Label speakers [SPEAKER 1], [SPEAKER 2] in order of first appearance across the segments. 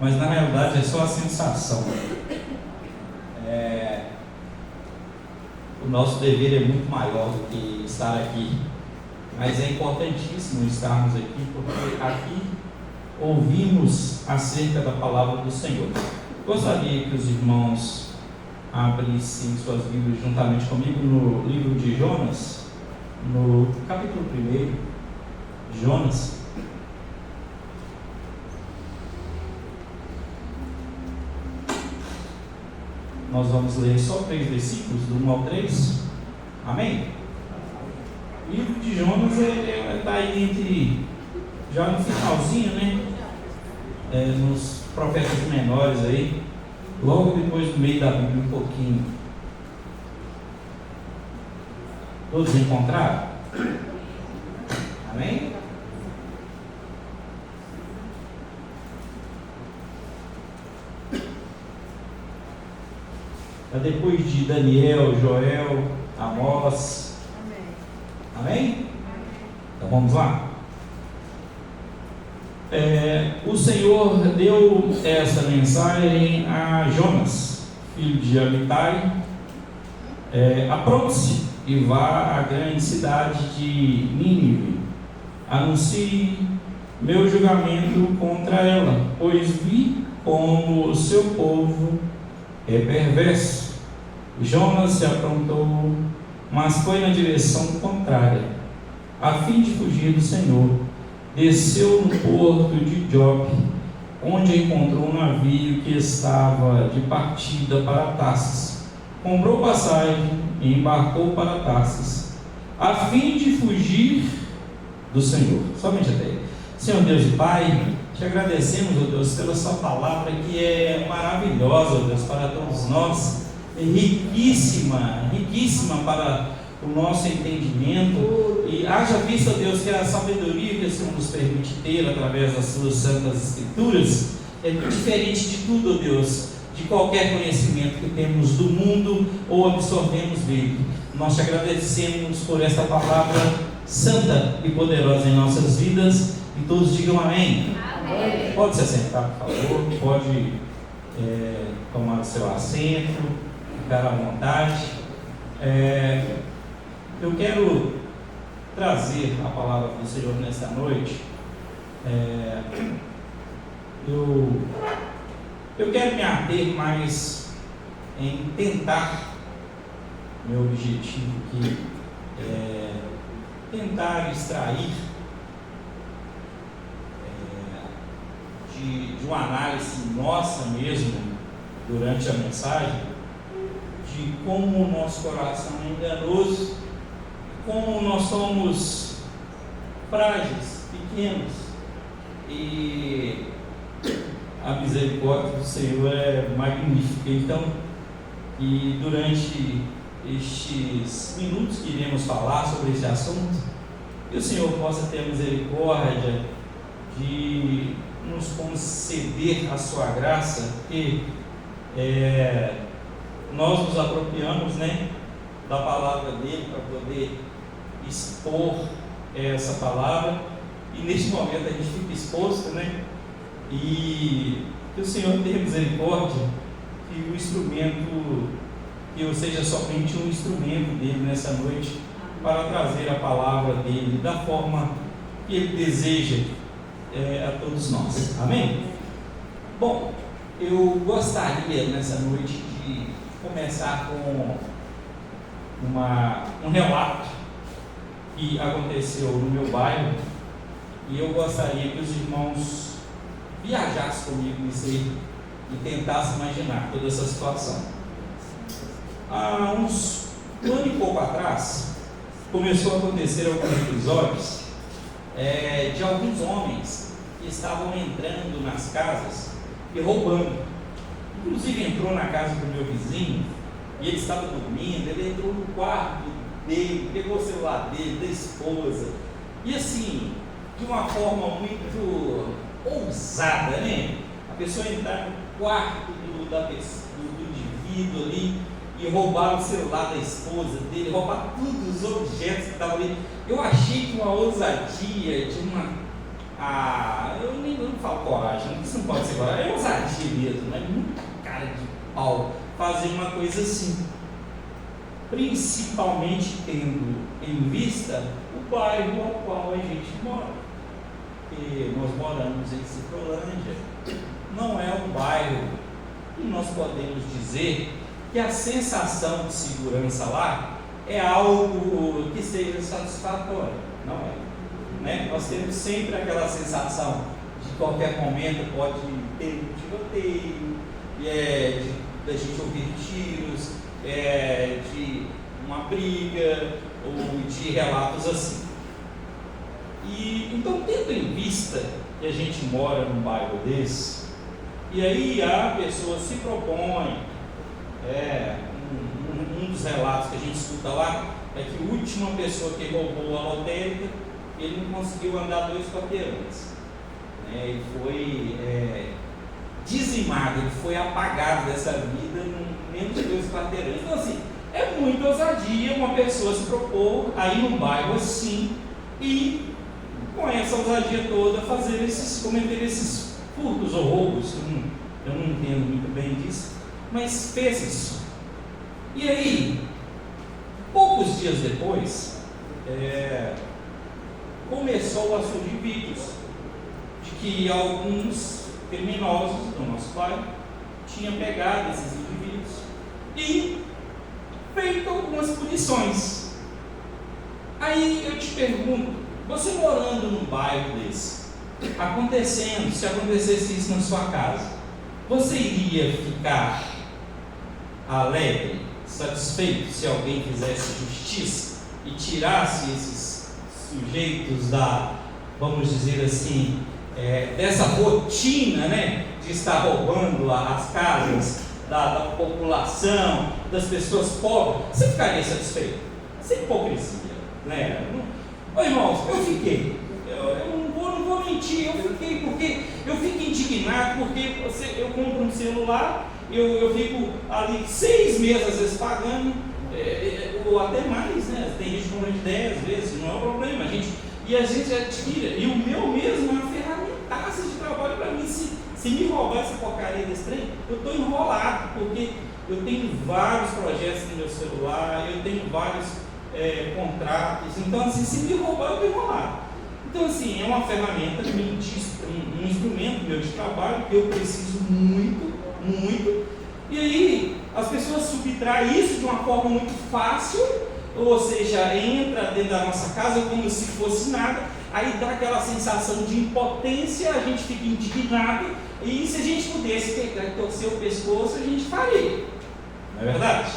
[SPEAKER 1] mas na realidade é só a sensação. O nosso dever é muito maior do que estar aqui, mas é importantíssimo estarmos aqui, porque aqui ouvimos acerca da palavra do Senhor. Gostaria que os irmãos abrissem suas Bíblias juntamente comigo no livro de Jonas, no capítulo 1, Jonas. Nós vamos ler só 3 versículos, do 1 ao 3. Amém? O livro de Jonas está aí entre, já no finalzinho, né? Nos profetas menores aí, logo depois do meio da Bíblia um pouquinho. Todos encontraram? Amém? Depois de Daniel, Joel, Amós. Amém? Então vamos lá. O Senhor deu essa mensagem a Jonas, filho de Amitai. Apronte-se e vá à grande cidade de Nínive. Anuncie meu julgamento contra ela, pois vi como o seu povo é perverso. Jonas se aprontou, mas foi na direção contrária, a fim de fugir do Senhor. Desceu no porto de Jope, onde encontrou um navio que estava de partida para Tarsis. Comprou passagem e embarcou para Tarsis, a fim de fugir do Senhor. Somente até aí. Senhor Deus e Pai, te agradecemos, ó Deus, pela sua palavra que é maravilhosa, ó Deus, para todos nós, riquíssima, riquíssima para o nosso entendimento, e haja visto, ó Deus, que a sabedoria que o Senhor nos permite ter através das suas santas escrituras é diferente de tudo, ó Deus, de qualquer conhecimento que temos do mundo ou absorvemos dele. Nós te agradecemos por esta palavra santa e poderosa em nossas vidas, e todos digam amém. Amém. Pode se assentar, por favor, pode tomar o seu assento, ficar à vontade. Eu quero trazer a palavra do Senhor nesta noite. Eu quero me ater mais em tentar, meu objetivo aqui é tentar extrair de uma análise nossa mesmo, durante a mensagem, de como o nosso coração é enganoso, como nós somos frágeis, pequenos, e a misericórdia do Senhor é magnífica. Então, e durante estes minutos que iremos falar sobre esse assunto, que o Senhor possa ter a misericórdia de nos conceder a sua graça, porque nós nos apropriamos, né, da palavra dele para poder expor essa palavra, e neste momento a gente fica exposto, né, e que o Senhor tenha misericórdia, que o instrumento, que eu seja somente um instrumento dele nessa noite, para trazer a palavra dele da forma que ele deseja a todos nós. Amém? Bom, eu gostaria nessa noite de começar com um relato que aconteceu no meu bairro, e eu gostaria que os irmãos viajassem comigo nisso aí e tentassem imaginar toda essa situação. Há um ano e pouco atrás começou a acontecer alguns episódios de alguns homens que estavam entrando nas casas e roubando. Inclusive entrou na casa do meu vizinho e ele estava dormindo. Ele entrou no quarto dele, pegou o celular dele, da esposa, e assim, de uma forma muito ousada, né? A pessoa entrar no quarto do indivíduo ali e roubar o celular da esposa dele, roubar todos os objetos que estavam ali. Eu achei que uma ousadia, de uma eu nem não falo coragem, isso não pode ser coragem, é ousadia mesmo, é muita cara de pau fazer uma coisa assim. Principalmente tendo em vista o bairro ao qual a gente mora. Porque nós moramos em Ciprolândia, não é um bairro e nós podemos dizer que a sensação de segurança lá é algo que seja satisfatório, não é? Né? Nós temos sempre aquela sensação de qualquer momento pode ter um tiroteio, da gente ouvir tiros, de uma briga ou de relatos assim. E então, tendo em vista que a gente mora num bairro desse, e aí a pessoa se propõe, um dos relatos que a gente escuta lá é que a última pessoa que roubou a lotérica, ele não conseguiu andar 2 quarteirões, né? Ele foi dizimado, ele foi apagado dessa vida em menos de 2 quarteirões. Então assim, é muita ousadia uma pessoa se propor a ir num bairro assim e com essa ousadia toda cometer esses furtos ou roubos. Eu não entendo muito bem disso, mas fez isso. E aí, poucos dias depois, começou a surgir vídeos de que alguns criminosos do nosso bairro tinham pegado esses indivíduos e feito algumas punições. Aí eu te pergunto, você morando num bairro desse, se acontecesse isso na sua casa, você iria ficar alegre, satisfeito se alguém fizesse justiça e tirasse esses sujeitos vamos dizer assim, dessa rotina, né, de estar roubando as casas da população, das pessoas pobres? Você ficaria satisfeito? Sem hipocrisia, né? Irmãos, eu fiquei. Eu não vou mentir, eu fiquei, porque eu fico indignado, porque eu compro um celular, eu fico ali 6 meses às vezes pagando, ou até mais, né? Tem gente que compra de 10 vezes, não é um problema, e a gente adquire, e o meu mesmo é uma ferramentaça de trabalho para mim. Se me roubar essa porcaria desse trem, eu estou enrolado, porque eu tenho vários projetos no meu celular, eu tenho vários contratos, então assim, se me roubar, eu estou enrolado. Então assim, é uma ferramenta, um instrumento meu de trabalho que eu preciso muito, muito, e aí as pessoas subtraem isso de uma forma muito fácil, ou seja, entra dentro da nossa casa como se fosse nada, aí dá aquela sensação de impotência, a gente fica indignado, e se a gente pudesse pegar e torcer o pescoço, a gente faria, não é verdade?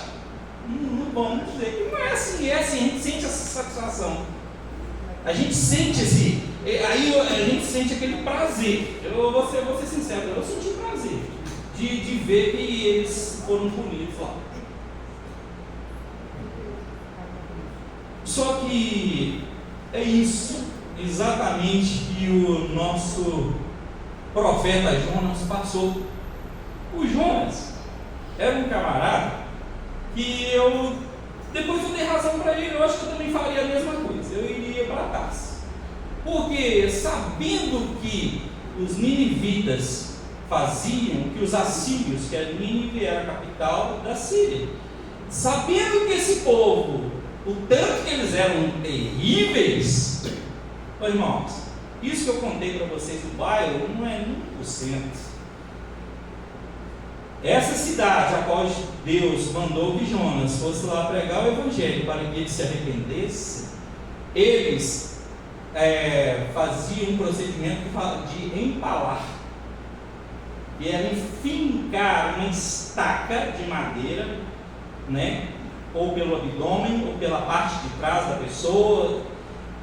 [SPEAKER 1] Não vamos dizer que não é assim, a gente sente essa satisfação, a gente sente aí a gente sente aquele prazer. Eu vou ser sincero, eu senti prazer de ver que eles foram punidos lá. Só que é isso exatamente que o nosso profeta Jonas passou. O Jonas era um camarada que depois eu dei razão para ele, eu acho que eu também faria a mesma coisa, eu iria para Tarsis. Porque sabendo que os ninivitas faziam, que os assírios, que a Nínive era a capital da Síria, sabendo que esse povo, o tanto que eles eram terríveis, irmãos, isso que eu contei para vocês do bairro não é 1%. Essa cidade a qual Deus mandou que Jonas fosse lá pregar o evangelho para que ele se arrependesse, eles faziam um procedimento de empalar, e era enfincar uma estaca de madeira, né, ou pelo abdômen ou pela parte de trás da pessoa,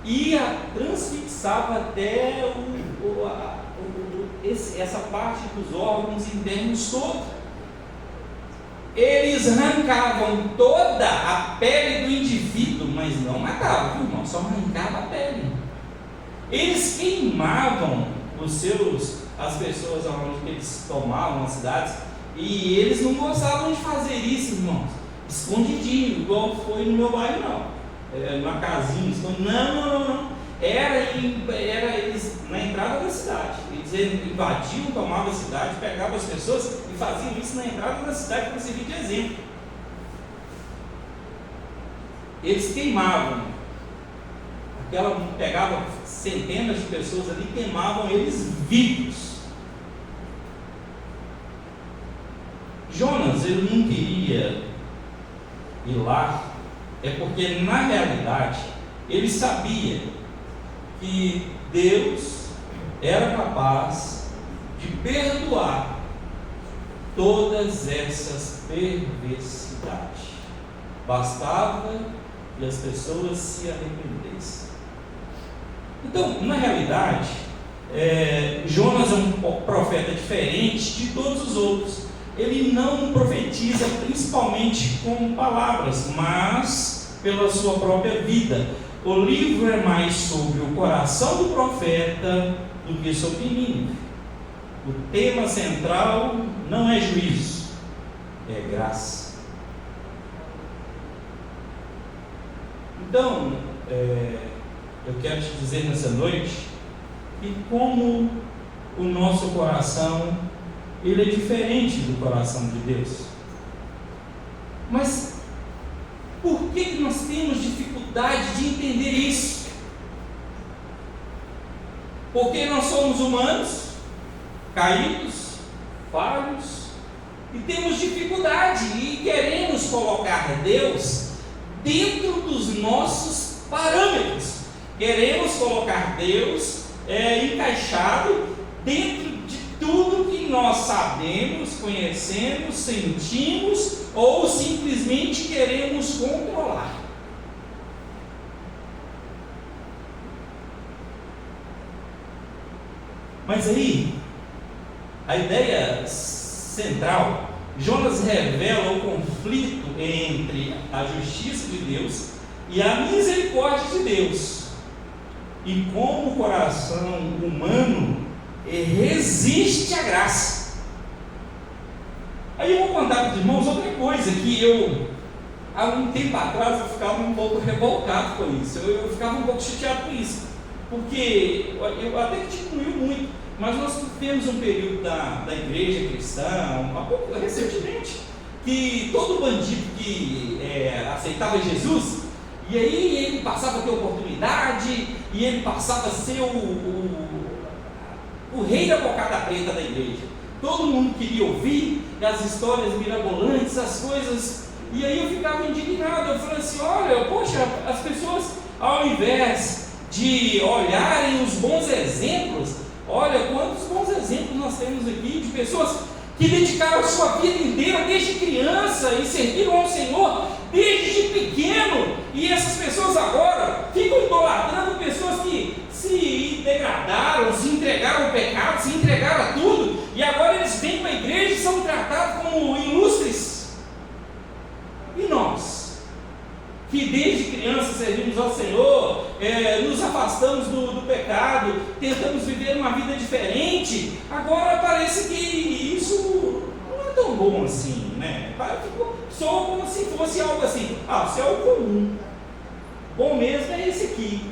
[SPEAKER 1] e a transfixava até essa parte dos órgãos internos todos. Eles arrancavam toda a pele do indivíduo, mas não matavam, irmão, só arrancava a pele. Eles queimavam as pessoas onde eles tomavam as cidades, e eles não gostavam de fazer isso, irmãos, escondidinho, igual foi no meu bairro, não. Numa casinha, não. Eles na entrada da cidade. Eles invadiam, tomavam a cidade, pegavam as pessoas e faziam isso na entrada da cidade para servir de exemplo. Eles queimavam, pegavam centenas de pessoas ali e queimavam eles vivos. Jonas, ele não queria ir lá, porque na realidade ele sabia que Deus era capaz de perdoar todas essas perversidades. Bastava que as pessoas se arrependessem. Então, na realidade, Jonas é um profeta diferente de todos os outros. Ele não profetiza principalmente com palavras, mas pela sua própria vida. O livro é mais sobre o coração do profeta do que sobre Nínive. O tema central não é juízo, é graça. Então, eu quero te dizer nessa noite que como o nosso coração, ele é diferente do coração de Deus. Mas por que nós temos dificuldade de entender isso? Porque nós somos humanos, caídos, falhos, e temos dificuldade e queremos colocar Deus dentro dos nossos parâmetros. Queremos colocar Deus encaixado dentro de tudo que nós sabemos, conhecemos, sentimos ou simplesmente queremos controlar. Mas aí, a ideia central, Jonas revela o conflito entre a justiça de Deus e a misericórdia de Deus, e como o coração humano resiste à graça. Aí eu vou contar para os irmãos outra coisa que há um tempo atrás eu ficava um pouco revoltado com isso, eu ficava um pouco chateado com isso, porque eu até que diminuiu muito, mas nós tivemos um período da igreja cristã, recentemente, que todo bandido que aceitava Jesus, e aí ele passava a ter oportunidade, e ele passava a ser o rei da cocada preta da igreja. Todo mundo queria ouvir as histórias mirabolantes, as coisas, e aí eu ficava indignado. Eu falei assim: olha, poxa, as pessoas, ao invés de olharem os bons exemplos, olha quantos bons exemplos nós temos aqui de pessoas que dedicaram a sua vida inteira desde criança e serviram ao Senhor desde pequeno, e essas pessoas agora ficam idolatrando pessoas que se degradaram, se entregaram ao pecado, se entregaram a tudo, e agora eles vêm para a igreja e são tratados como ilustres. E nós, que desde criança servimos ao Senhor, nos afastamos do pecado, tentamos viver uma vida diferente, agora parece que isso não é tão bom assim, né? Só como se fosse algo assim: isso é o comum. Bom mesmo é esse aqui.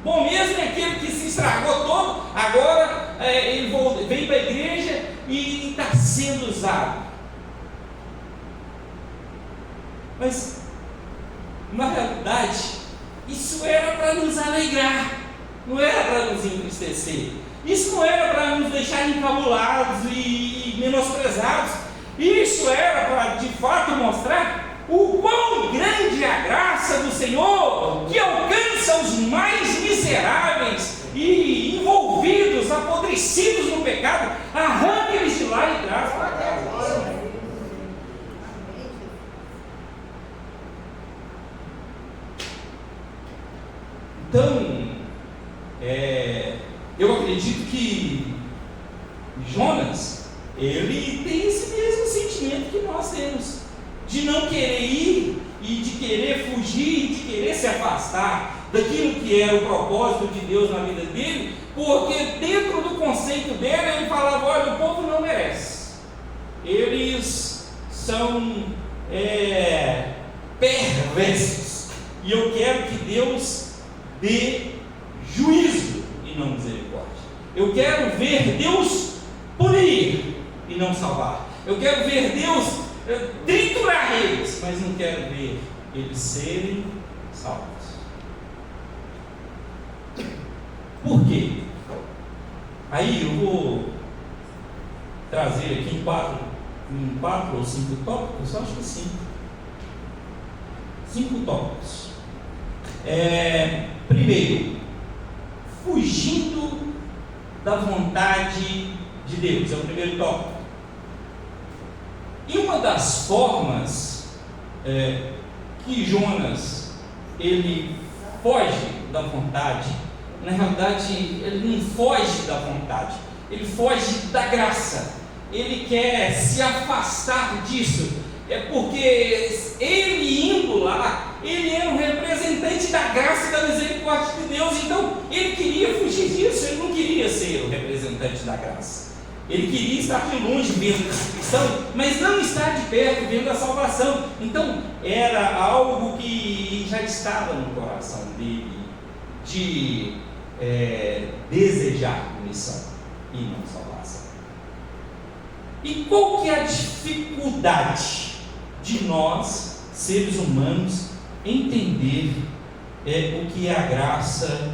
[SPEAKER 1] Bom mesmo é aquele que se estragou todo, agora ele vem para a igreja e está sendo usado. Mas, na realidade, isso era para nos alegrar, não era para nos entristecer. Isso não era para nos deixar encabulados e menosprezados. Isso era para, de fato, mostrar o quão grande é a graça do Senhor, que alcança os mais miseráveis e envolvidos, apodrecidos no pecado, arranca eles de lá e traz para casa. Então, eu acredito que Jonas, ele tem esse mesmo sentimento que nós temos, de não querer ir e de querer fugir, de querer se afastar daquilo que era o propósito de Deus na vida dele, porque dentro do conceito dele, ele falava: olha, o povo não merece, eles são perversos, e eu quero que Deus dê juízo e não misericórdia. punir e não salvar. Eu quero ver Deus triturar eles, mas não quero ver eles serem salvos. Por quê? Aí eu vou trazer aqui em quatro ou cinco tópicos, eu acho que cinco tópicos. Primeiro, fugindo da vontade de Deus, é o primeiro tópico. E uma das formas que Jonas ele foge da vontade, na realidade ele não foge da vontade, ele foge da graça, ele quer se afastar disso, porque ele indo lá, ele era um representante da graça e da misericórdia de Deus, então ele queria fugir disso, ele não queria ser o representante da graça. Ele queria estar de longe vendo a destruição, mas não estar de perto vendo a salvação. Então era algo que já estava no coração dele, de desejar missão e não salvação. E qual que é a dificuldade de nós, seres humanos, entender o que é a graça,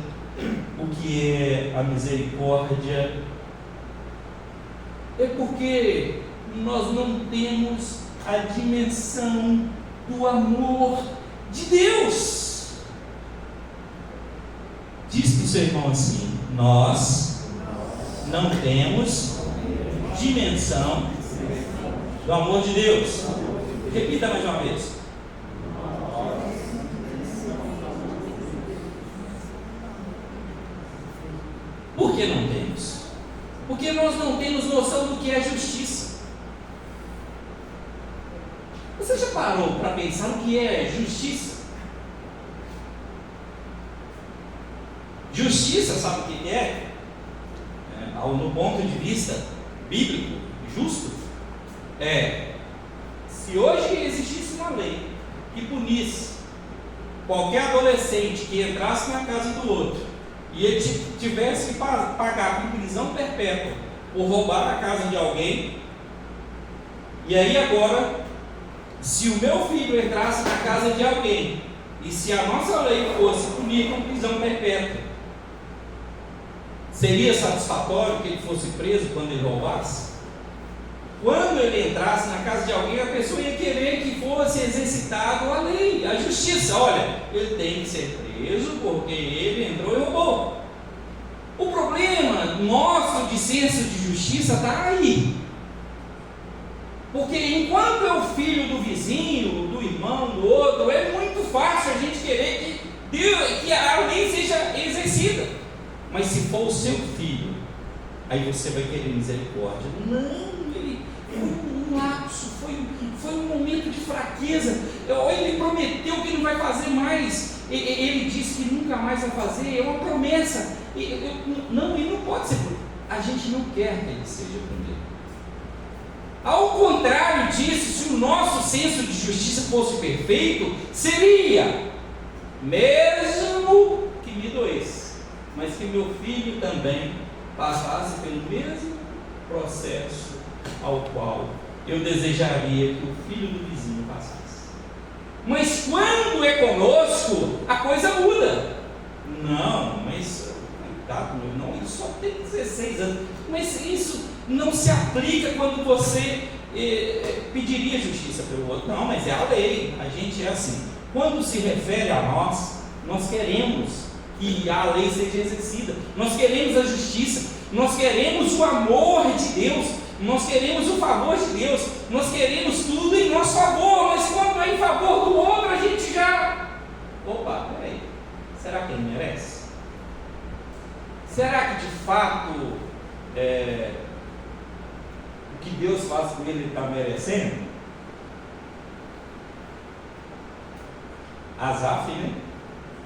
[SPEAKER 1] o que é a misericórdia? É porque nós não temos a dimensão do amor de Deus. Diz para o seu irmão assim: nós não temos dimensão do amor de Deus. Repita mais uma vez. Por que não temos? Porque nós não temos noção do que é justiça. Você já parou para pensar no que é justiça? Justiça, sabe o que é? No ponto de vista bíblico, justo, se hoje existisse uma lei que punisse qualquer adolescente que entrasse na casa do outro e ele tivesse que pagar com prisão perpétua por roubar a casa de alguém, e aí agora, se o meu filho entrasse na casa de alguém, e se a nossa lei fosse punir com prisão perpétua, seria satisfatório que ele fosse preso quando ele roubasse? Quando ele entrasse na casa de alguém, a pessoa ia querer que fosse exercitado a lei, a justiça. Olha, ele tem que ser preso porque ele entrou e roubou. O problema nosso de senso de justiça está aí. Porque enquanto é o filho do vizinho, do irmão, do outro, é muito fácil a gente querer que a lei seja exercida. Mas se for o seu filho, aí você vai querer misericórdia. Não, ele foi um lapso, foi um momento de fraqueza. Ele prometeu que não vai fazer mais. Ele disse que nunca mais vai fazer. É uma promessa. Não, ele não pode ser. A gente não quer que ele seja punido. Ao contrário disso, se o nosso senso de justiça fosse perfeito, seria: mesmo que me doesse, mas que meu filho também passasse pelo mesmo processo ao qual eu desejaria que o filho do vizinho passasse. Mas quando é conosco, a coisa muda. Não, mas não, ele só tem 16 anos. Mas isso não se aplica quando você pediria justiça pelo outro. Não, mas é a lei, a gente é assim. Quando se refere a nós queremos que a lei seja exercida, nós queremos a justiça, nós queremos o amor de Deus, nós queremos o favor de Deus, nós queremos tudo em nosso favor, mas quando é em favor do outro, a gente já... Opa, peraí, será que ele merece? Será que de fato o que Deus faz com ele está merecendo? Asaf, né?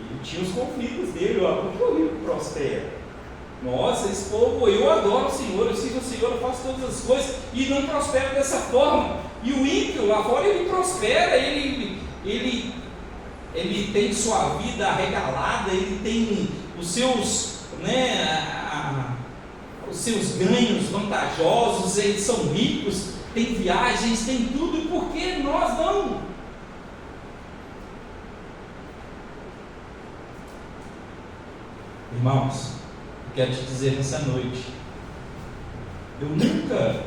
[SPEAKER 1] Ele tinha os conflitos dele, por que o rio prospera? Nossa, esse povo, eu adoro o Senhor, eu sigo o Senhor, eu faço todas as coisas e não prospero dessa forma. E o ímpio lá fora, ele prospera, ele tem sua vida arregalada, ele tem os seus,
[SPEAKER 2] os seus ganhos vantajosos, eles são ricos, tem viagens, tem tudo, e por que nós não? Irmãos, eu quero te dizer nessa noite, eu nunca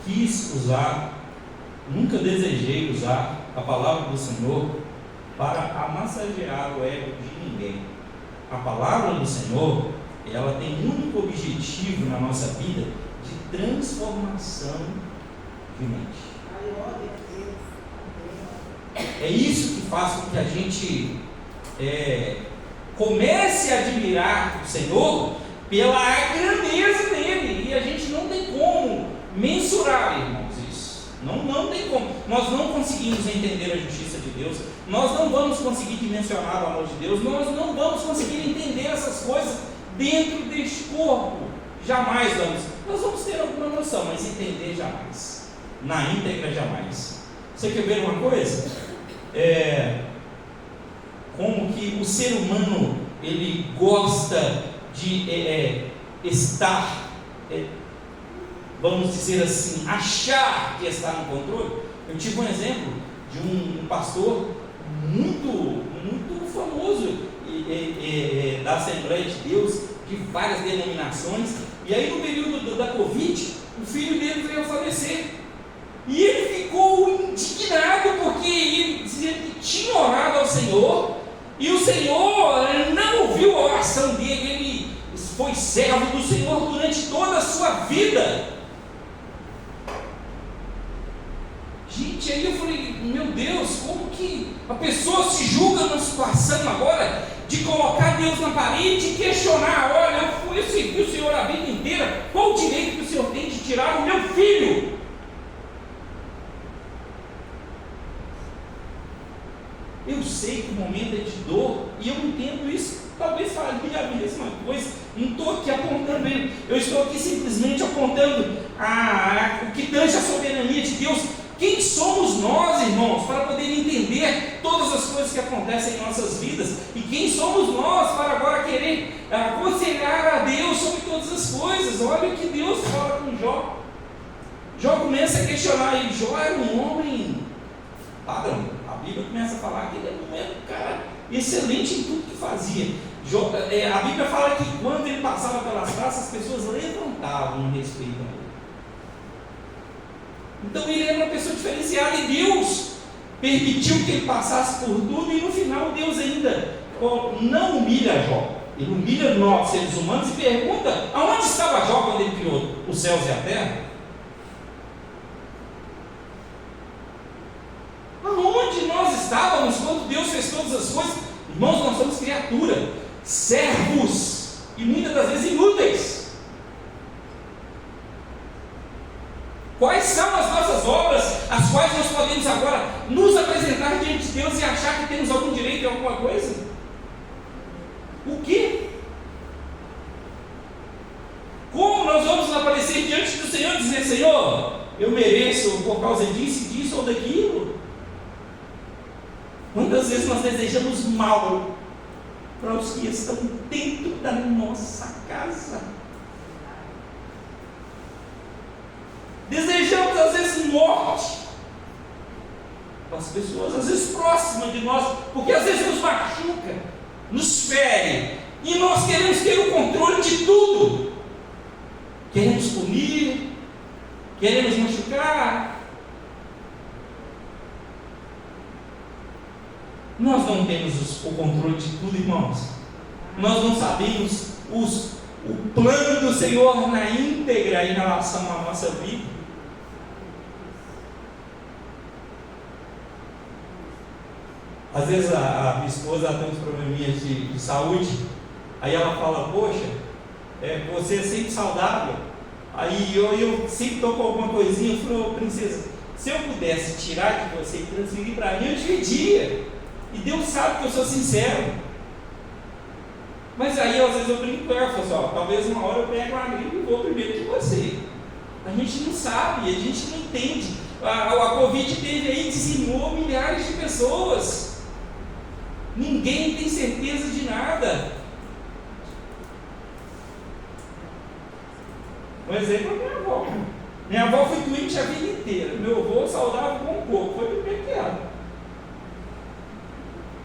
[SPEAKER 2] quis usar, nunca desejei usar a palavra do Senhor para amassagear o ego de ninguém. A palavra do Senhor, ela tem um único objetivo na nossa vida, de transformação de mente. É isso que faz com que a gente comece a admirar o Senhor pela grandeza dele, e a gente não tem como mensurar, irmãos, isso. Não tem como. Nós não conseguimos entender a justiça de Deus, nós não vamos conseguir dimensionar o amor de Deus, nós não vamos conseguir entender essas coisas dentro deste corpo. Jamais vamos. Nós vamos ter alguma noção, mas entender jamais. Na íntegra, jamais. Você quer ver uma coisa? Como que o ser humano, ele gosta de estar, vamos dizer assim, achar que está no controle. Eu tive um exemplo de um pastor muito famoso da Assembleia de Deus, de várias denominações, e aí no período da Covid, o filho dele veio a falecer, e ele ficou indignado, porque ele dizia que tinha orado ao Senhor, e o Senhor não ouviu a oração dele, ele foi servo do Senhor durante toda a sua vida. Gente, aí eu falei, meu Deus, como que a pessoa se julga numa situação agora de colocar Deus na parede e questionar, olha, eu segui o Senhor a vida inteira, qual o direito que o Senhor tem de tirar o meu filho? Eu sei que o momento é de dor, e eu entendo isso, talvez faria a mesma coisa, não estou aqui apontando ele, eu estou aqui simplesmente apontando o que tange a soberania de Deus. Quem somos nós, irmãos, para poder entender todas as coisas que acontecem em nossas vidas? E quem somos nós para agora querer aconselhar a Deus sobre todas as coisas? Olha o que Deus fala com Jó. Jó começa a questionar, e Jó era um homem padrão. A Bíblia começa a falar que ele era um cara excelente em tudo que fazia. A Bíblia fala que quando ele passava pelas praças, as pessoas levantavam em respeito a ele. Então ele era uma pessoa diferenciada, e Deus permitiu que ele passasse por tudo, e no final Deus ainda não humilha Jó, ele humilha nós, seres humanos, e pergunta, aonde estava Jó quando ele criou os céus e a terra? Aonde nós estávamos quando Deus fez todas as coisas? Irmãos, nós somos criatura, servos, e muitas das vezes inúteis. Quais são as nossas obras, as quais nós podemos agora nos apresentar diante de Deus e achar que temos algum direito em alguma coisa? O quê? Como nós vamos aparecer diante do Senhor e dizer, Senhor, eu mereço por causa disso ou daquilo? Quantas vezes nós desejamos mal para os que estão dentro da nossa casa? Desejamos às vezes morte para as pessoas, às vezes próximas de nós, porque às vezes nos machuca, nos fere, e nós queremos ter o controle de tudo. Queremos punir, queremos machucar. Nós não temos o controle de tudo, irmãos. Nós não sabemos o plano do Senhor na íntegra em relação à nossa vida. Às vezes a minha esposa tem uns probleminhas de saúde, aí ela fala, poxa, você é sempre saudável, aí eu sempre estou com alguma coisinha. Eu falo, princesa, se eu pudesse tirar de você e transferir para mim, eu dividia, e Deus sabe que eu sou sincero. Mas aí às vezes eu brinco com ela, falo assim, talvez uma hora eu pego uma gripe e vou primeiro que você. A gente não sabe, a gente não entende. A Covid teve aí, dizimou milhares de pessoas. Ninguém tem certeza de nada. Um exemplo é minha avó. Minha avó foi doente a vida inteira. Meu avô saudável com um pouco. Foi primeiro que ela.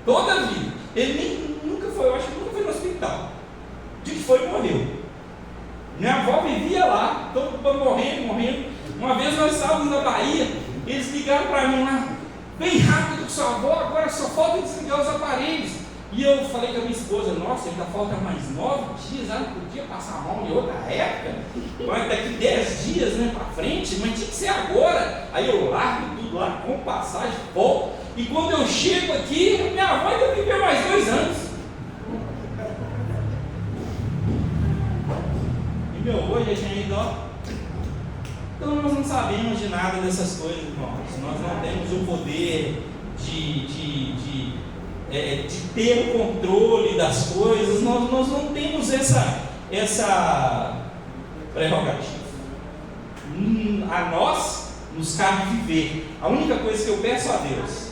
[SPEAKER 2] Toda a vida. Ele nunca foi, eu acho que nunca foi no hospital. De que foi, morreu. Minha avó vivia lá, todo mundo morrendo. Uma vez nós estávamos na Bahia, eles ligaram para mim lá, bem rápido com sua avó, agora só falta desligar os aparelhos. E eu falei com a minha esposa, nossa, ainda falta mais 9 dias, não podia passar mal em outra época, mas daqui 10 dias, né, para frente, mas tinha que ser agora. Aí eu largo tudo lá, com passagem, volto, e quando eu chego aqui, minha avó ainda viveu mais 2 anos. E meu avô já tinha ido, ó. Então nós não sabemos de nada dessas coisas, irmãos. Nós não temos o poder de ter o controle das coisas. Nós não temos essa prerrogativa. A nós nos cabe viver. A única coisa que eu peço a Deus,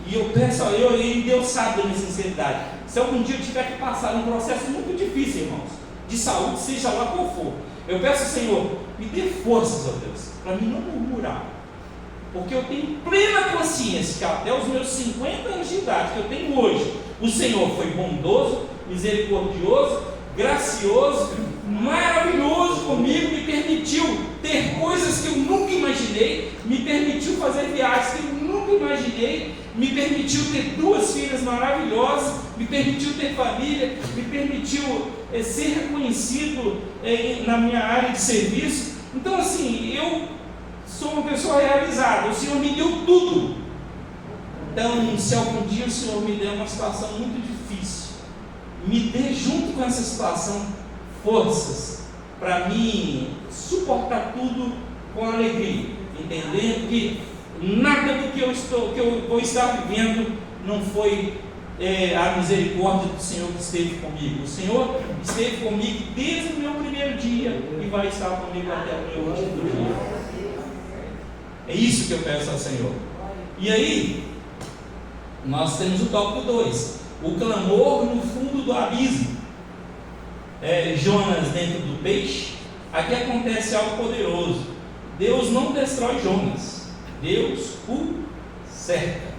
[SPEAKER 2] e eu peço a Deus, e Deus sabe da minha sinceridade, se algum dia eu tiver que passar um processo muito difícil, irmãos, de saúde, seja lá qual for, eu peço ao Senhor, me dê forças, ó Deus, para mim não murmurar, porque eu tenho plena consciência que até os meus 50 anos de idade que eu tenho hoje, o Senhor foi bondoso, misericordioso, gracioso, maravilhoso comigo, me permitiu ter coisas que eu nunca imaginei, me permitiu fazer viagens que eu nunca imaginei, me permitiu ter 2 filhas maravilhosas, me permitiu ter família, me permitiu ser reconhecido na minha área de serviço. Então assim, eu sou uma pessoa realizada, o Senhor me deu tudo. Então, se algum dia o Senhor me der uma situação muito difícil, me dê junto com essa situação forças para mim suportar tudo com alegria, entendendo que nada do que eu vou estar vivendo não foi a misericórdia do Senhor que esteve comigo. O Senhor esteve comigo desde o meu primeiro dia e vai estar comigo até o meu último dia. É isso que eu peço ao Senhor. E aí, nós temos o tópico 2, o clamor no fundo do abismo. Jonas dentro do peixe. Aqui acontece algo poderoso. Deus não destrói Jonas, Deus o cerca.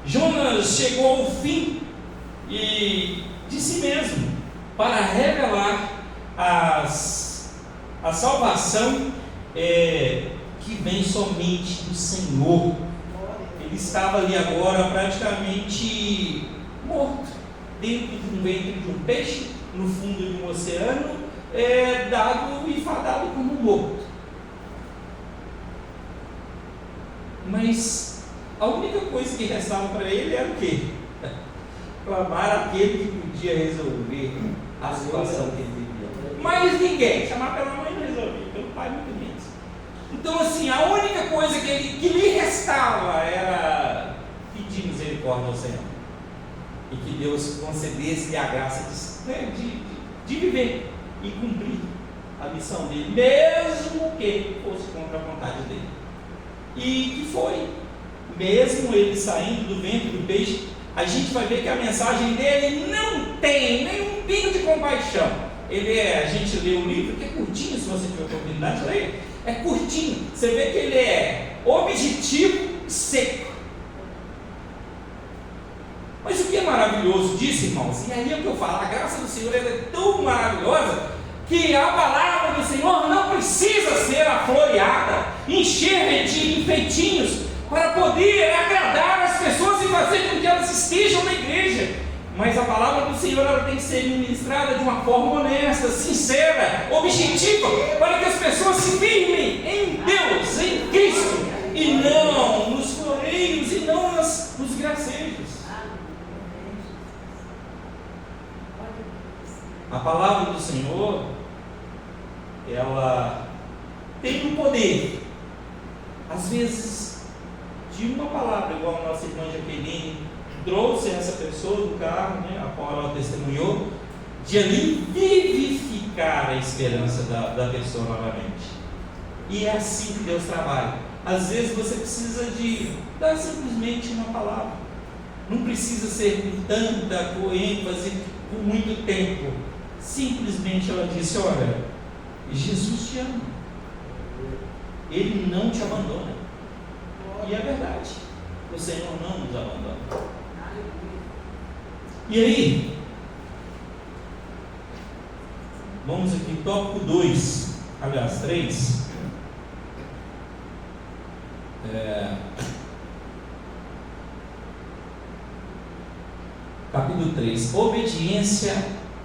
[SPEAKER 2] Jonas chegou ao fim de si mesmo para revelar a salvação que vem somente do Senhor. Ele estava ali agora praticamente morto, dentro de um ventre de um peixe, no fundo de um oceano, dado e fadado como morto. Mas a única coisa que restava para ele era o quê? Clamar aquele que podia resolver a situação que ele vivia. Mas ninguém, chamar pela mãe não resolvia, pelo pai muito menos. Então assim, a única coisa que lhe restava era pedir misericórdia ao Senhor. E que Deus concedesse-lhe a graça de viver e cumprir a missão dele, mesmo que fosse contra a vontade dele. E que foi, mesmo ele saindo do ventre do peixe, a gente vai ver que a mensagem dele não tem nenhum pingo de compaixão. A gente lê o livro, que é curtinho, se você tiver oportunidade de ler, é curtinho, você vê que ele é objetivo e seco. Mas o que é maravilhoso disso, irmãos, e aí é o que eu falo, a graça do Senhor é tão maravilhosa, que a palavra do Senhor não precisa ser afloreada, encher de enfeitinhos, para poder agradar as pessoas e fazer com que elas estejam na igreja. Mas a palavra do Senhor ela tem que ser ministrada de uma forma honesta, sincera, objetiva, para que as pessoas se firmem em Deus, em Cristo, e não nos floreios e não nos gracejos. A palavra do Senhor, ela tem um poder, às vezes, de uma palavra, igual a nossa irmã Jaqueline trouxe essa pessoa do carro, a qual ela testemunhou, de ali vivificar a esperança da pessoa novamente. E é assim que Deus trabalha. Às vezes você precisa de dar simplesmente uma palavra, não precisa ser com tanta ênfase, por muito tempo. Simplesmente ela disse: olha, Jesus te ama. Ele não te abandona. E é verdade, o Senhor não nos abandona. E aí, vamos aqui, tópico 2, aliás, 3. Capítulo 3, obediência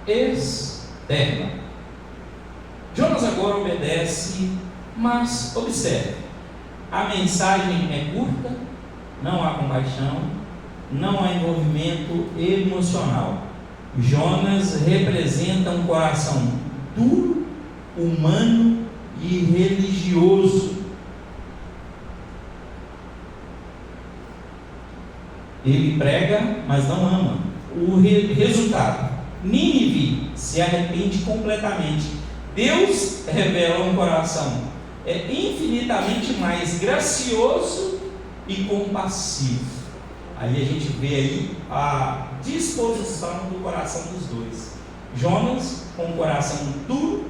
[SPEAKER 2] externa. Jonas agora obedece, mas observe, a mensagem é curta, não há compaixão, não há envolvimento emocional. Jonas representa um coração duro, humano e religioso. Ele prega, mas não ama. O resultado: Nínive se arrepende completamente. Deus revela um coração infinitamente mais gracioso e compassivo. Aí a gente vê aí a disposição do coração dos dois. Jonas com um coração duro,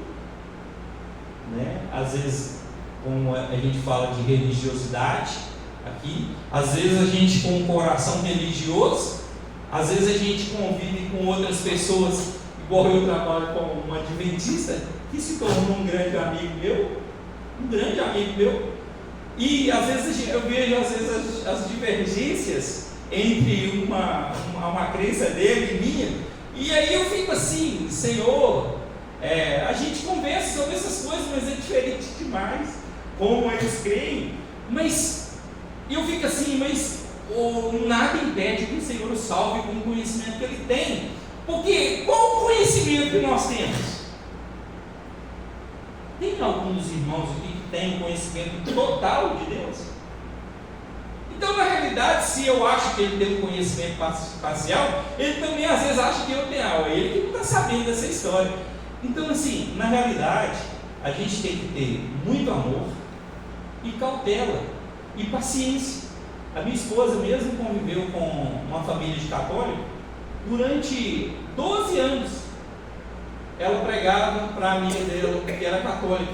[SPEAKER 2] né? Às vezes, como a gente fala de religiosidade aqui, às vezes a gente com um coração religioso, às vezes a gente convive com outras pessoas, igual eu trabalho com um adventista, que se tornou um grande amigo meu, e às vezes eu vejo as divergências entre uma crença dele e minha, e aí eu fico assim, Senhor, a gente conversa sobre essas coisas, mas é diferente demais, como eles creem, mas eu fico assim, mas nada impede que o Senhor o salve com o conhecimento que Ele tem, porque qual o conhecimento que nós temos? Tem alguns irmãos aqui que têm conhecimento total de Deus? Então, na realidade, se eu acho que ele tem um conhecimento parcial, ele também às vezes acha que eu tenho algo, ele que não está sabendo dessa história. Então, assim, na realidade, a gente tem que ter muito amor e cautela e paciência. A minha esposa mesmo conviveu com uma família de católicos durante 12 anos. Ela pregava para a amiga dela, que era católica.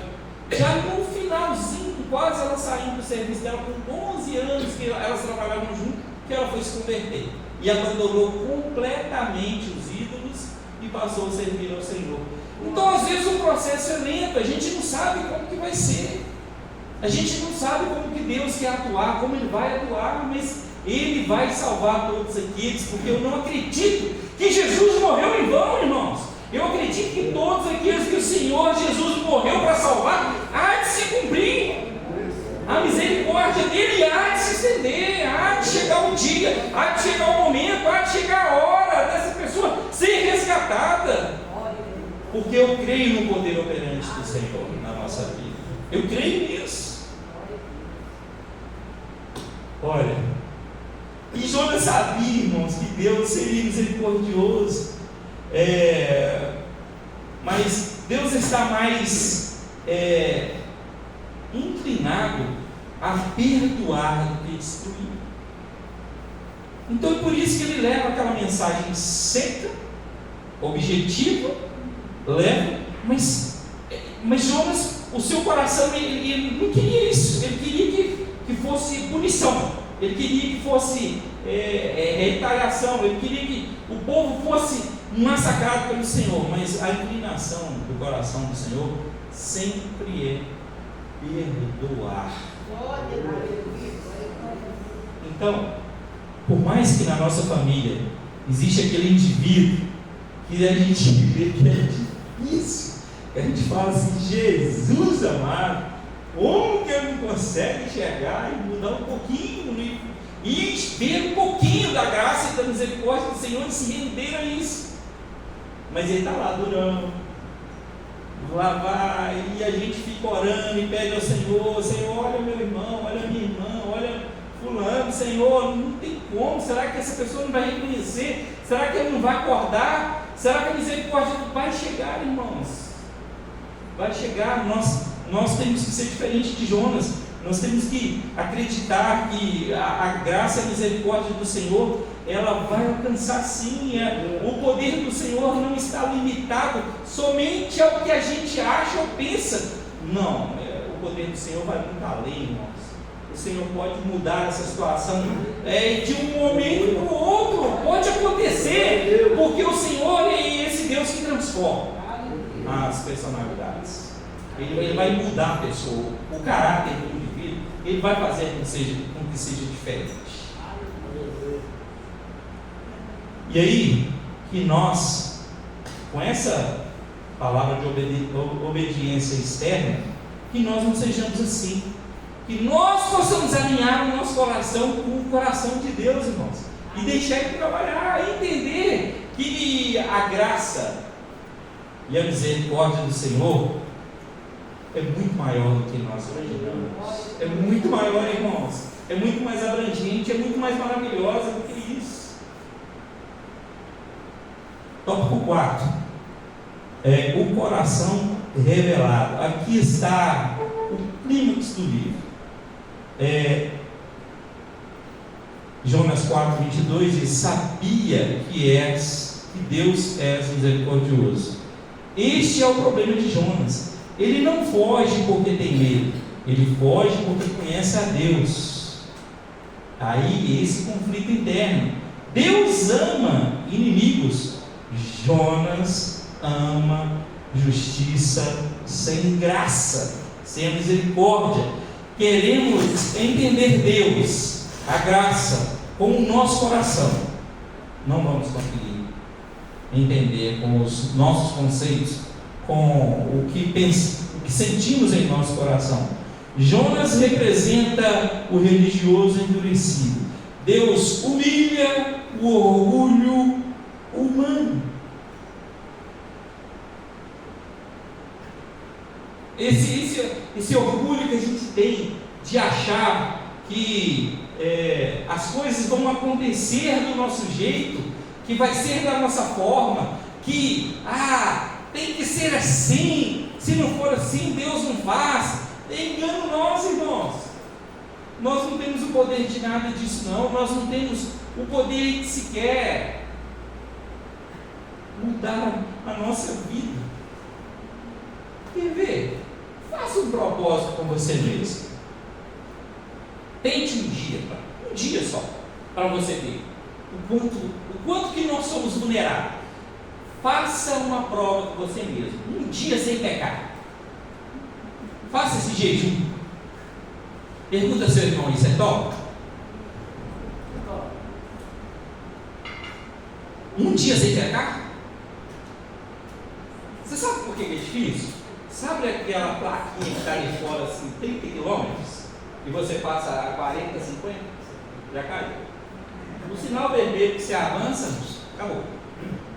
[SPEAKER 2] Já no finalzinho, quase ela saindo do serviço dela, com 11 anos, que elas trabalhavam junto, que ela foi se converter. E abandonou completamente os ídolos e passou a servir ao Senhor. Então, às vezes, o processo é lento, a gente não sabe como que vai ser. A gente não sabe como que Deus quer atuar, como Ele vai atuar, mas Ele vai salvar todos aqueles, porque eu não acredito que Jesus morreu em vão, irmãos. Eu acredito que todos aqueles que o Senhor Jesus morreu para salvar, há de se cumprir. A misericórdia dele há de se estender, há de chegar o dia, há de chegar o momento, há de chegar a hora dessa pessoa ser resgatada. Porque eu creio no poder operante do Senhor na nossa vida. Eu creio nisso. Olha, e Jonas sabia, irmãos, que Deus seria misericordioso. Mas Deus está mais inclinado a perdoar do que destruir. Então é por isso que ele leva aquela mensagem seca, objetiva, mas Jonas, o seu coração, ele não queria isso, ele queria que fosse punição, ele queria que fosse retaliação, ele queria que o povo fosse massacrado pelo Senhor, mas a inclinação do coração do Senhor sempre é perdoar. Então, por mais que na nossa família existe aquele indivíduo que a gente vê que é difícil, que a gente fala assim, Jesus amado, como que ele não consegue enxergar e mudar um pouquinho e ver um pouquinho da graça e da misericórdia do Senhor e se render a isso? Mas ele está lá durando, lá vai, e a gente fica orando e pede ao Senhor, Senhor, olha meu irmão, olha minha irmã, olha fulano, Senhor, não tem como, será que essa pessoa não vai reconhecer? Será que ele não vai acordar? Será que a misericórdia vai chegar, irmãos? Vai chegar. Nós temos que ser diferente de Jonas. Nós temos que acreditar que a graça e a misericórdia do Senhor, ela vai alcançar sim. O poder do Senhor não está limitado somente ao que a gente acha ou pensa. Não, o poder do Senhor vai muito além, irmãos. O Senhor pode mudar essa situação de um momento para o outro, pode acontecer, porque o Senhor é esse Deus que transforma as personalidades. Ele vai mudar a pessoa, o caráter do indivíduo, ele vai fazer com que seja diferente. E aí, que nós, com essa palavra de obediência externa, que nós não sejamos assim, que nós possamos alinhar o nosso coração com o coração de Deus, irmãos, e deixar Ele trabalhar, entender que a graça e a misericórdia do Senhor é muito maior do que nós imaginamos, é muito maior, irmãos, é muito mais abrangente, é muito mais maravilhosa do que isso. Tópico 4, o coração revelado. Aqui está o clímax do livro. Jonas 4:22 diz: sabia que Deus é misericordioso. Este é o problema de Jonas. Ele não foge porque tem medo, ele foge porque conhece a Deus. Aí esse conflito interno. Deus ama inimigos, Jonas ama justiça sem graça, sem misericórdia. Queremos entender Deus, a graça, com o nosso coração. Não vamos conseguir entender com os nossos conceitos, com o que sentimos em nosso coração. Jonas representa o religioso endurecido. Deus humilha o orgulho humano. Esse orgulho que a gente tem de achar que as coisas vão acontecer do nosso jeito, que vai ser da nossa forma, que tem que ser assim, se não for assim Deus não faz. É engano nosso, irmãos. Nós não temos o poder de nada disso não, nós não temos o poder de sequer mudar a nossa vida. Quer ver? Faça um propósito com você mesmo. Tente um dia só, para você ver o quanto que nós somos vulneráveis. Faça uma prova com você mesmo, um dia sem pecar. Faça esse jejum. Pergunta ao seu irmão: isso é top? Um dia sem pecar? Você sabe por que é difícil? Sabe aquela plaquinha que está ali fora, assim, 30 quilômetros, e você passa a 40, 50? Já caiu. O sinal vermelho que você avança, acabou.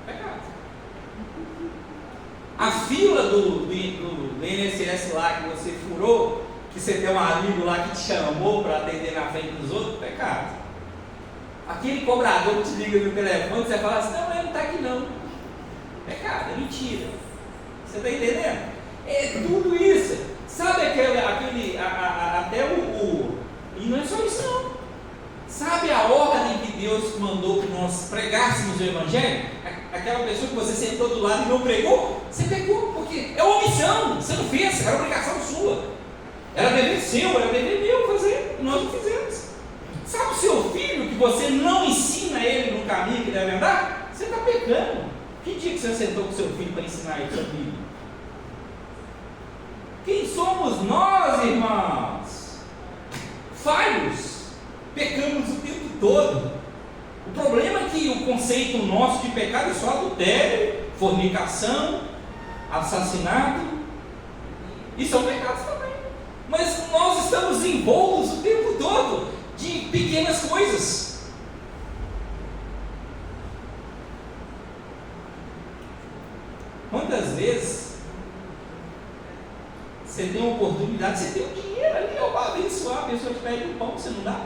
[SPEAKER 2] Pecado. A fila do INSS lá que você furou, que você tem um amigo lá que te chamou para atender na frente dos outros, pecado. Aquele cobrador que te liga no telefone, você fala assim: não, ele não está aqui não. Pecado, é mentira. Você está entendendo? É tudo isso. Sabe até e não é só isso não. Sabe a ordem que Deus mandou que nós pregássemos o Evangelho? Aquela pessoa que você sentou do lado e não pregou, você pecou, porque é omissão, você não fez, era obrigação sua. Era dever seu, era dever meu fazer, e nós não fizemos. Sabe o seu filho que você não ensina ele no caminho que deve andar? Você está pecando. Que dia que você sentou com seu filho para ensinar ele seu filho? Quem somos nós, irmãos? Falhos. Pecamos o tempo todo. O problema é que o conceito nosso de pecado é só adultério, fornicação, assassinato, e são pecados também. Mas nós estamos envoltos o tempo todo de pequenas coisas. Quantas vezes você tem uma oportunidade, você tem um dinheiro ali para abençoar, a pessoa te pede um pão, você não dá?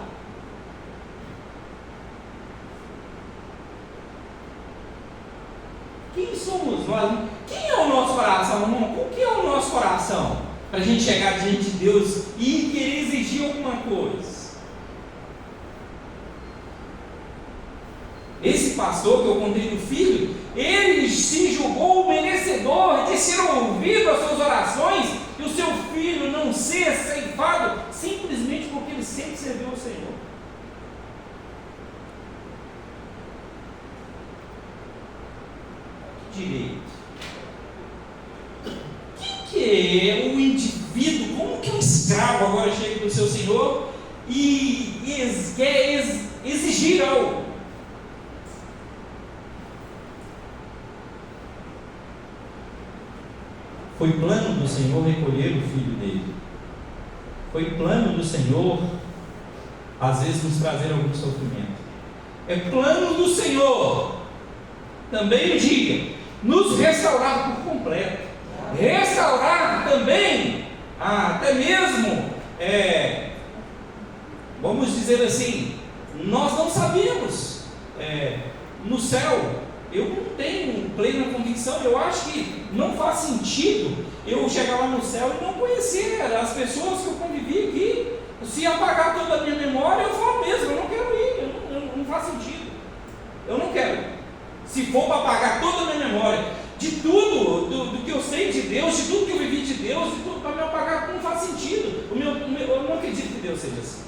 [SPEAKER 2] Quem somos nós? Quem é o nosso coração, irmão? O que é o nosso coração? Para a gente chegar diante de Deus e querer exigir alguma coisa. pastor que eu contei do filho, ele se julgou merecedor de ser ouvido as suas orações e o seu filho não ser ceifado simplesmente porque ele sempre serviu ao Senhor. Direito. O que é o indivíduo? Como que um escravo agora chega para o seu senhor e quer exigir algo? Foi plano do Senhor recolher o filho dele. Foi plano do Senhor, às vezes, nos trazer algum sofrimento. É plano do Senhor, também um dia, nos restaurar por completo. Restaurar também, até mesmo, vamos dizer assim, nós não sabemos, no céu, eu não tenho plena convicção, eu acho que não faz sentido eu chegar lá no céu e não conhecer as pessoas que eu convivi aqui. Se apagar toda a minha memória, eu falo mesmo, eu não quero ir, não faz sentido, eu não quero. Se for para apagar toda a minha memória, de tudo, do que eu sei de Deus, de tudo que eu vivi de Deus, de tudo para me apagar, não faz sentido. Eu não acredito que Deus seja assim.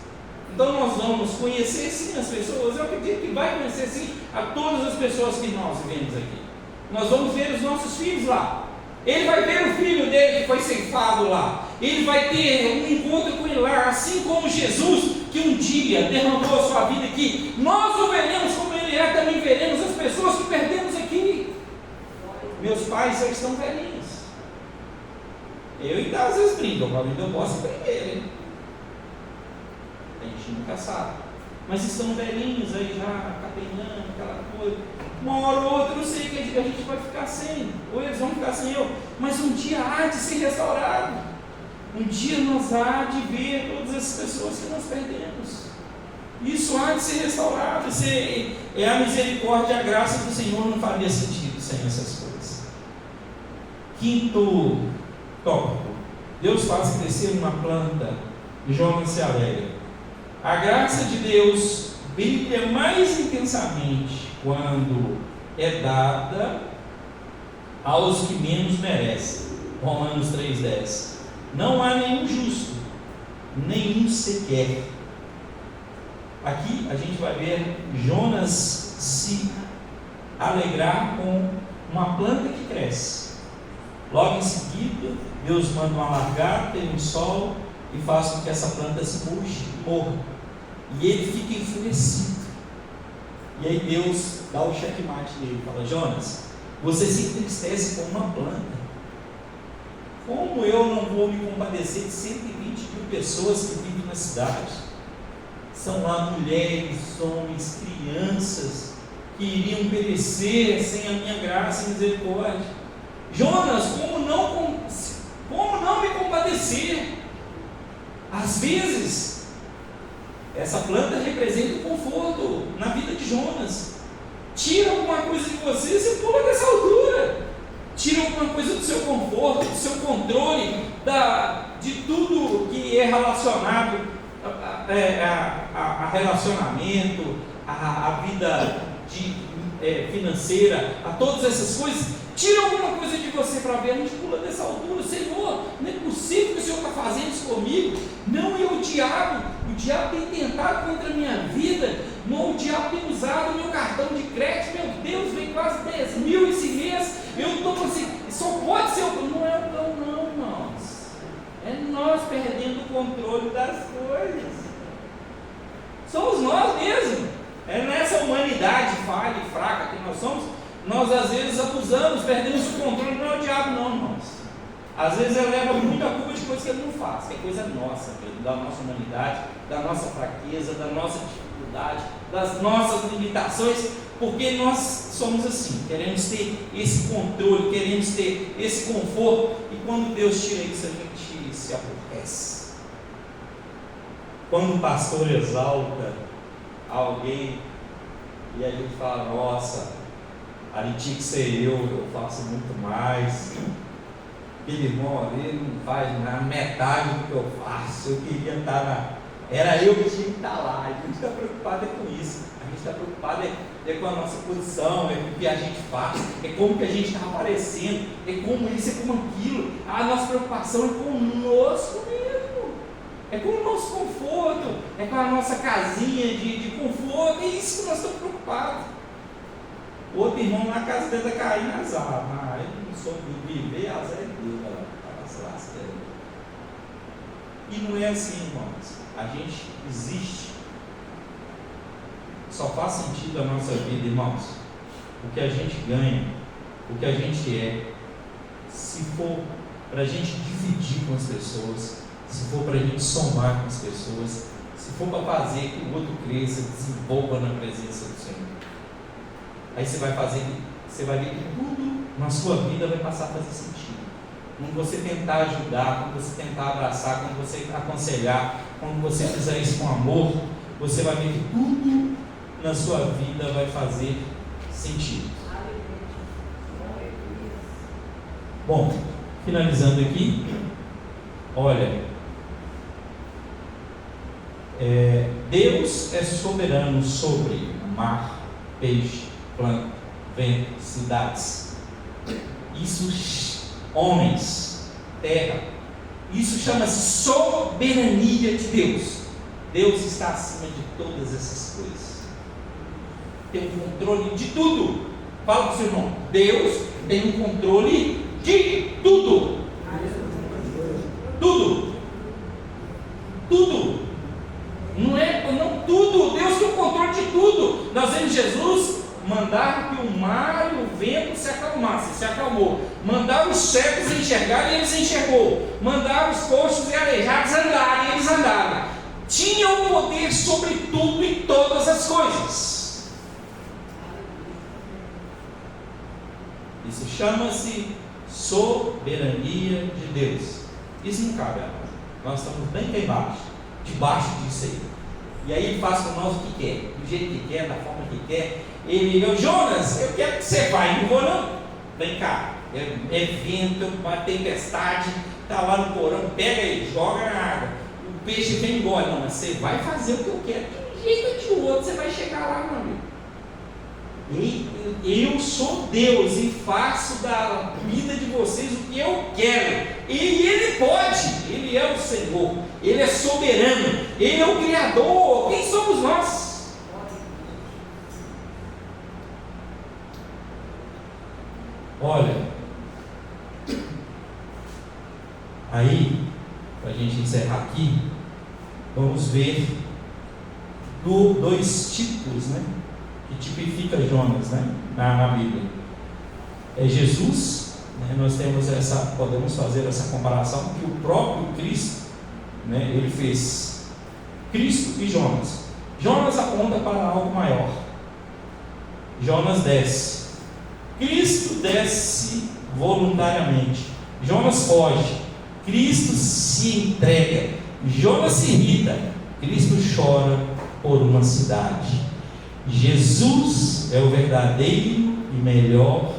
[SPEAKER 2] Então nós vamos conhecer sim as pessoas, eu acredito que vai conhecer sim a todas as pessoas que nós vemos aqui. Nós vamos ver os nossos filhos lá. Ele vai ver o filho dele que foi ceifado lá. Ele vai ter um encontro com ele lá, assim como Jesus, que um dia derramou a sua vida aqui. Nós o veremos como ele é, também veremos as pessoas que perdemos aqui. Meus pais já estão velhinhos. Eu ainda às vezes brinco, eu posso aprender, hein? A gente nunca sabe. Mas estão velhinhos aí já, capenhando, aquela coisa. Uma hora ou outra eu sei que a gente vai ficar sem, ou eles vão ficar sem eu, mas um dia há de ser restaurado. Um dia nós há de ver todas essas pessoas que nós perdemos. Isso há de ser restaurado. Isso é a misericórdia e a graça do Senhor, não faria sentido sem essas coisas. Quinto tópico: Deus faz crescer uma planta, Jonas se alegra. A graça de Deus brilha mais intensamente quando é dada aos que menos merecem. Romanos 3,10. Não há nenhum justo, nenhum sequer. Aqui a gente vai ver Jonas se alegrar com uma planta que cresce. Logo em seguida, Deus manda uma lagarta e um sol e faz com que essa planta se murche, morra. E ele fica enfurecido. E aí Deus dá o checkmate nele, fala: Jonas, você se entristece com uma planta. Como eu não vou me compadecer de 120 mil pessoas que vivem na cidade? São lá mulheres, homens, crianças que iriam perecer sem a minha graça e misericórdia. Jonas, como não me compadecer? Às vezes, essa planta representa o conforto na vida de Jonas. Tira alguma coisa de você, você pula dessa altura. Tira alguma coisa do seu conforto, do seu controle, de tudo que é relacionado a relacionamento, a vida financeira, a todas essas coisas. Tira alguma coisa de você para ver, a gente pula dessa altura. Senhor, não é possível que o Senhor está fazendo isso comigo. Não, e o diabo tem tentado contra a minha vida. Não, o diabo tem usado o meu cartão de crédito. Meu Deus, vem quase 10 mil esse mês. Eu estou assim, só pode ser o. Não é não, irmãos. É nós perdendo o controle das coisas. Somos nós mesmos. É nessa humanidade falha e fraca que nós somos. Nós às vezes abusamos, perdemos o controle. Não é o diabo não, irmãos. Às vezes ele leva muita culpa de coisas que ele não faz, que é coisa nossa, da nossa humanidade, da nossa fraqueza, da nossa dificuldade, das nossas limitações, porque nós somos assim, queremos ter esse controle, queremos ter esse conforto, e quando Deus tira isso, a gente se aborrece. Quando o pastor exalta alguém, e a gente fala: nossa, ali tinha que ser eu faço muito mais. Aquele irmão ali não faz na metade do que eu faço. Eu queria estar Era eu que tinha que estar lá. A gente está preocupado com isso. A gente está preocupado com a nossa posição, com o que a gente faz, como que a gente está aparecendo, como isso, como aquilo. A nossa preocupação é conosco mesmo. É com o nosso conforto, é com a nossa casinha de conforto. É isso que nós estamos preocupados. O outro irmão na casa dele está caindo azar. Ele não soube viver, azar é Deus. Se lascando. E não é assim, irmãos. A gente existe. Só faz sentido a nossa vida, irmãos, o que a gente ganha, o que a gente é, se for para a gente dividir com as pessoas, se for para a gente somar com as pessoas, se for para fazer que o outro cresça, desenvolva na presença do Senhor. Aí você vai ver que tudo na sua vida vai passar a fazer sentido. Quando você tentar ajudar, quando você tentar abraçar, quando você aconselhar, quando você fizer isso com amor, você vai ver que tudo na sua vida vai fazer sentido. Bom, finalizando aqui, olha, Deus é soberano sobre mar, peixe, planta, vento, cidades. Isso, homens, terra. Isso chama-se soberania de Deus. Deus está acima de todas essas coisas. Tem um controle de tudo. Fala para o seu irmão. Deus tem um controle de tudo. Tudo. Tudo. Não tudo. Deus tem o controle de tudo. Nós vemos Jesus mandar que o mar e o vento se acalmassem, se acalmou. Mandar os cegos enxergarem, eles enxergou. Mandar os coxos e aleijados andarem, eles andaram. Tinha o poder sobre tudo e todas as coisas. Isso chama-se soberania de Deus. Isso não cabe a nós. Nós estamos bem cá embaixo, debaixo disso aí. E aí ele faz com nós o que quer, do jeito que quer, da forma que quer. Ele diz: Jonas, eu quero que você vá. Não vou não. Vem cá. É vento, uma tempestade, está lá no porão, pega ele, joga na água. O peixe vem embora. Não, mas você vai fazer o que eu quero. De um jeito ou de outro, você vai chegar lá, meu amigo. Eu sou Deus e faço da vida de vocês o que eu quero. E Ele pode. Ele é o Senhor. Ele é soberano. Ele é o Criador. Quem somos nós? Olha, aí, para a gente encerrar aqui, vamos ver dois tipos, né, que tipifica Jonas, né, na Bíblia. É Jesus, né, nós temos podemos fazer essa comparação que o próprio Cristo, né, ele fez. Cristo e Jonas. Jonas aponta para algo maior. Jonas desce. Cristo desce voluntariamente. Jonas foge. Cristo se entrega. Jonas se irrita. Cristo chora por uma cidade. Jesus é o verdadeiro e melhor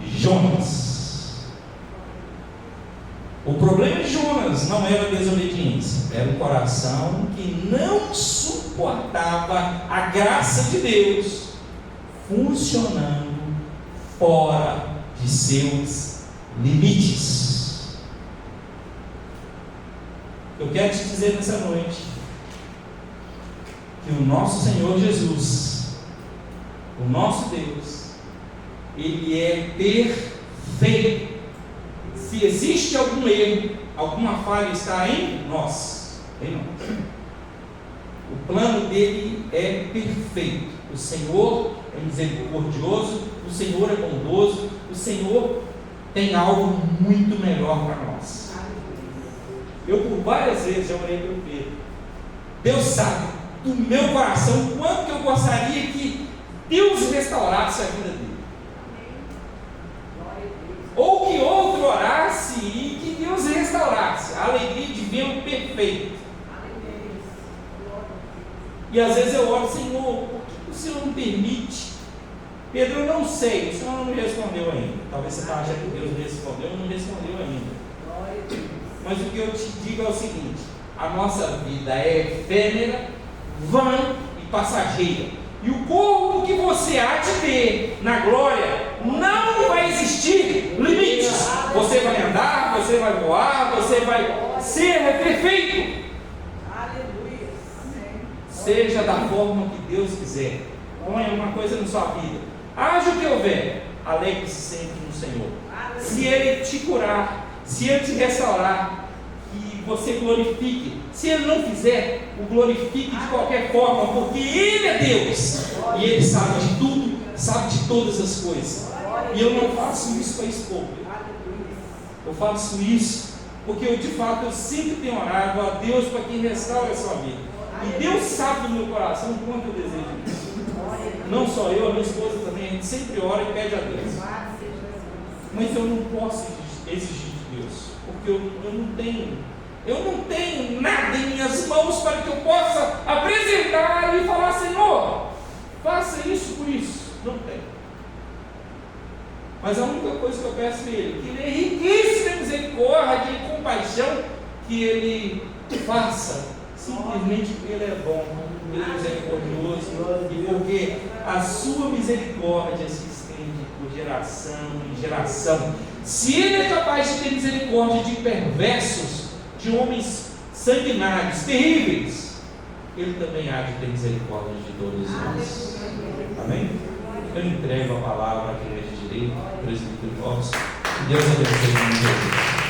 [SPEAKER 2] Jonas. O problema de Jonas não era a desobediência, era o coração que não suportava a graça de Deus funcionando fora de seus limites. Eu quero te dizer nessa noite que o nosso Senhor Jesus, o nosso Deus, Ele é perfeito. Se existe algum erro, alguma falha, está em nós. Em nós. O plano dele é perfeito. O Senhor é misericordioso, o Senhor é bondoso, o Senhor tem algo muito melhor para nós. Eu por várias vezes já orei pelo Pedro. Deus sabe do meu coração o quanto que eu gostaria que Deus restaurasse a vida dele. Ou que outro orasse e que Deus restaurasse a alegria de vê-lo perfeito. E às vezes eu oro: Senhor, por que o Senhor não permite? Pedro, eu não sei, o Senhor não me respondeu ainda. Talvez você está achando que Deus respondeu, não respondeu ainda. Mas o que eu te digo é o seguinte: A nossa vida é efêmera, vã e passageira. E o corpo que você há de ter na glória não vai existir limites. Você vai andar, você vai voar, você vai ser perfeito.
[SPEAKER 3] Aleluia.
[SPEAKER 2] Seja da forma que Deus quiser. Ponha uma coisa na sua vida. Haja o que houver, alegre-se sempre no Senhor. Se Ele te curar, se Ele te restaurar, que você glorifique. Se Ele não fizer, o glorifique de qualquer forma, porque Ele é Deus e Ele sabe de tudo, sabe de todas as coisas. E eu não faço isso para expor. Eu faço isso porque eu, de fato, eu sempre tenho orado a Deus para que restaure a sua vida. E Deus sabe do meu coração o quanto eu desejo isso. Não só eu, a minha esposa também, a gente sempre ora e pede a Deus. Mas eu não posso exigir de Deus, porque eu não tenho nada em minhas mãos para que eu possa apresentar e falar: Senhor, faça isso por isso. Não tenho. Mas a única coisa que eu peço a Ele, que Ele é riquíssimo em misericórdia e compaixão, que Ele faça, simplesmente porque Ele é bom, Ele é misericordioso, e porque a sua misericórdia se estende por geração em geração. Se Ele é capaz de ter misericórdia de perversos, de homens sanguinários, terríveis, Ele também há de ter misericórdia de todos nós. Amém? Eu entrego a palavra à igreja de direito, presbítero Lopes. Que Deus abençoe.